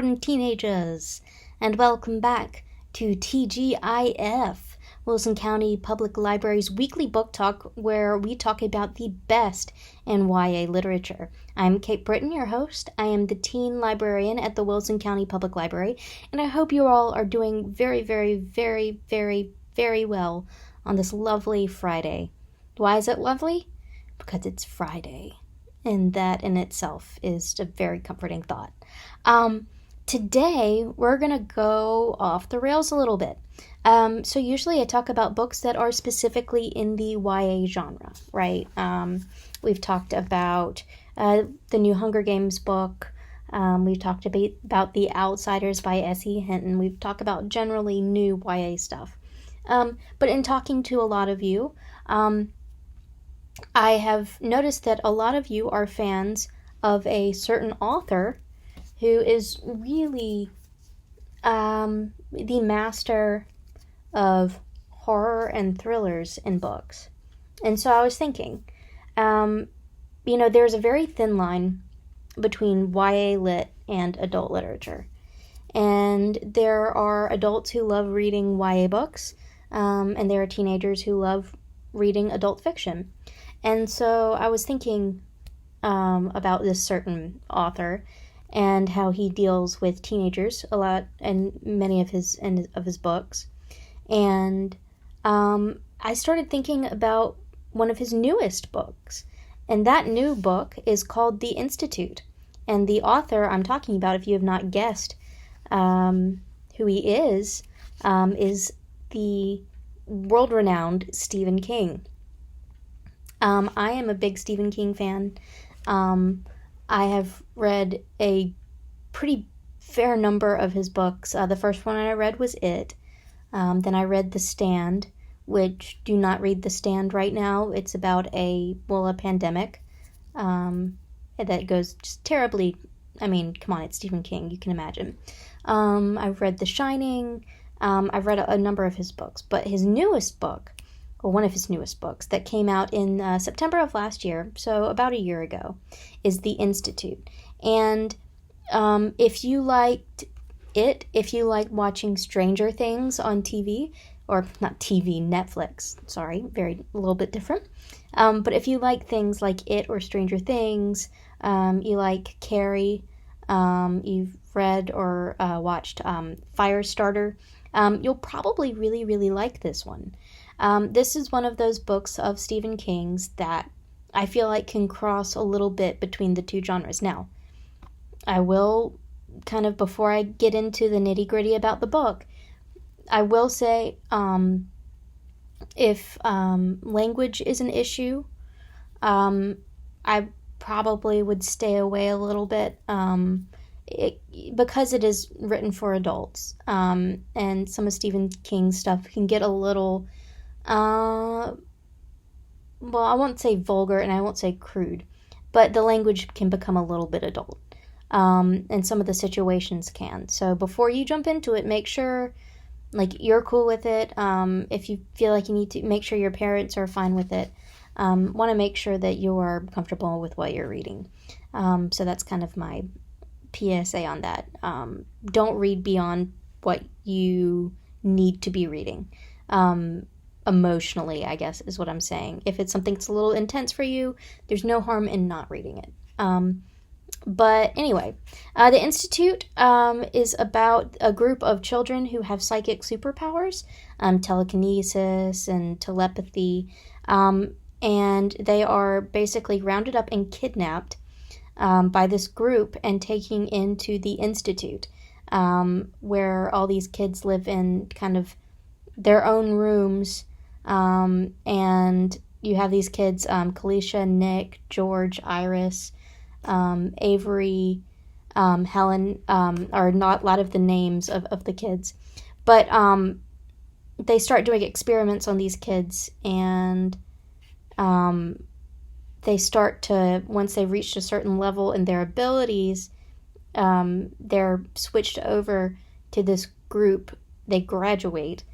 children and teenagers, and welcome back to TGIF, Wilson County Public Library's weekly book talk, where we talk about the best in YA literature. I'm Kate Britton, your host. I am the teen librarian at the Wilson County Public Library, and I hope you all are doing very, very, very, very, very well on this lovely Friday. Why is it lovely? Because it's Friday, and that in itself is a very comforting thought. Today, we're going to go off the rails a little bit. So usually I talk about books that are specifically in the YA genre, right? We've talked about the new Hunger Games book. We've talked about The Outsiders by S.E. Hinton. We've talked about generally new YA stuff. But in talking to a lot of you, I have noticed that a lot of you are fans of a certain author who is really the master of horror and thrillers in books. And so I was thinking, there's a very thin line between YA lit and adult literature. And there are adults who love reading YA books, and there are teenagers who love reading adult fiction. And so I was thinking about this certain author and how he deals with teenagers a lot in many of his books. And I started thinking about one of his newest books. And that new book is called The Institute. And the author I'm talking about, if you have not guessed who he is the world-renowned Stephen King. I am a big Stephen King fan. I have read a pretty fair number of his books. The first one I read was It. Then I read The Stand, which do not read The Stand right now. It's about a pandemic that goes just terribly. I mean, come on, it's Stephen King. You can imagine. I've read The Shining. I've read a number of his books. But his newest book, or one of his newest books that came out in September of last year, so about a year ago, is The Institute. And if you liked it, if you like watching Stranger Things on TV, or not TV, Netflix, sorry, a little bit different. But if you like things like It or Stranger Things, you like Carrie, you've read or watched Firestarter, you'll probably really, really like this one. This is one of those books of Stephen King's that I feel like can cross a little bit between the two genres. Now, I will kind of, before I get into the nitty-gritty about the book, I will say if language is an issue, I probably would stay away a little bit because it is written for adults, and some of Stephen King's stuff can get a little I won't say vulgar and I won't say crude, but the language can become a little bit adult, and some of the situations can. So before you jump into it, make sure you're cool with it. If you feel like you need to, make sure your parents are fine with it. Want to make sure that you are comfortable with what you're reading. So that's kind of my PSA on that. Don't read beyond what you need to be reading. Emotionally, I guess, is what I'm saying. If it's something that's a little intense for you, there's no harm in not reading it. But anyway, The Institute is about a group of children who have psychic superpowers, telekinesis and telepathy, and they are basically rounded up and kidnapped by this group and taken into the Institute, where all these kids live in kind of their own rooms. And you have these kids, Kalisha, Nick, George, Iris, Avery, Helen, are not a lot of the names of the kids, but they start doing experiments on these kids, and they start to, once they've reached a certain level in their abilities, they're switched over to this group. They graduate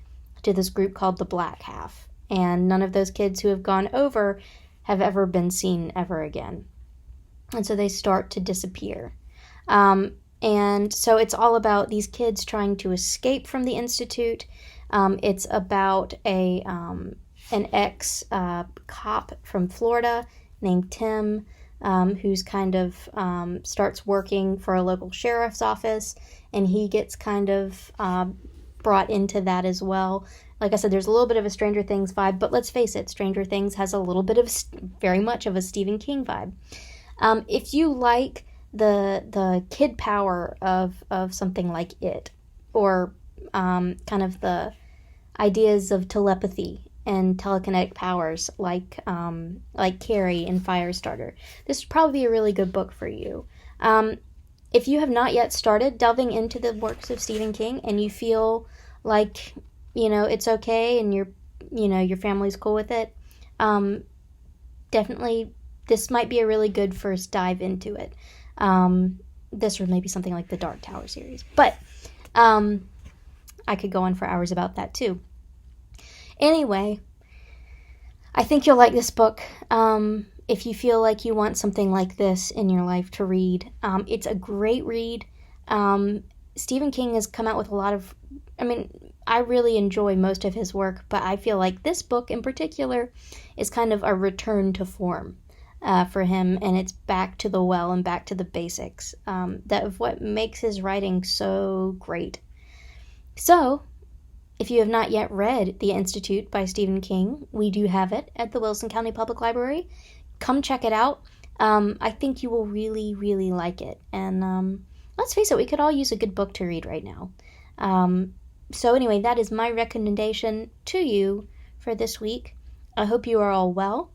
to this group called the Black Half, and none of those kids who have gone over have ever been seen ever again. And so they start to disappear. And so it's all about these kids trying to escape from the institute. It's about an ex cop from Florida named Tim, who's kind of starts working for a local sheriff's office, and he gets kind of brought into that as well. Like I said, there's a little bit of a Stranger Things vibe, but let's face it, Stranger Things has a little bit of very much of a Stephen King vibe. If you like the kid power of something like It, or kind of the ideas of telepathy and telekinetic powers like Carrie in Firestarter, this would probably be a really good book for you. If you have not yet started delving into the works of Stephen King and you feel like, it's okay and your family's cool with it, definitely this might be a really good first dive into it. This or maybe something like the Dark Tower series. But I could go on for hours about that too. Anyway, I think you'll like this book. If you feel like you want something like this in your life to read, it's a great read. Stephen King has come out with a lot of, I really enjoy most of his work, but I feel like this book in particular is kind of a return to form for him, and it's back to the well and back to the basics that of what makes his writing so great. So, if you have not yet read The Institute by Stephen King, we do have it at the Wilson County Public Library. Come check it out. I think you will really, really like it. And let's face it, we could all use a good book to read right now. So anyway, that is my recommendation to you for this week. I hope you are all well.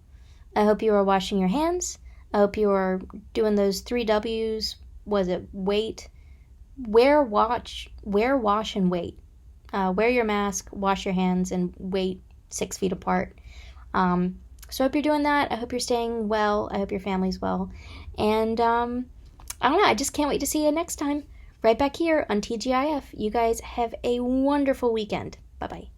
I hope you are washing your hands. I hope you are doing those 3 W's. Was it wait, wear, wash, and wait. Wear your mask, wash your hands, and wait 6 feet apart. So I hope you're doing that. I hope you're staying well. I hope your family's well. And I don't know. I just can't wait to see you next time. Right back here on TGIF. You guys have a wonderful weekend. Bye-bye.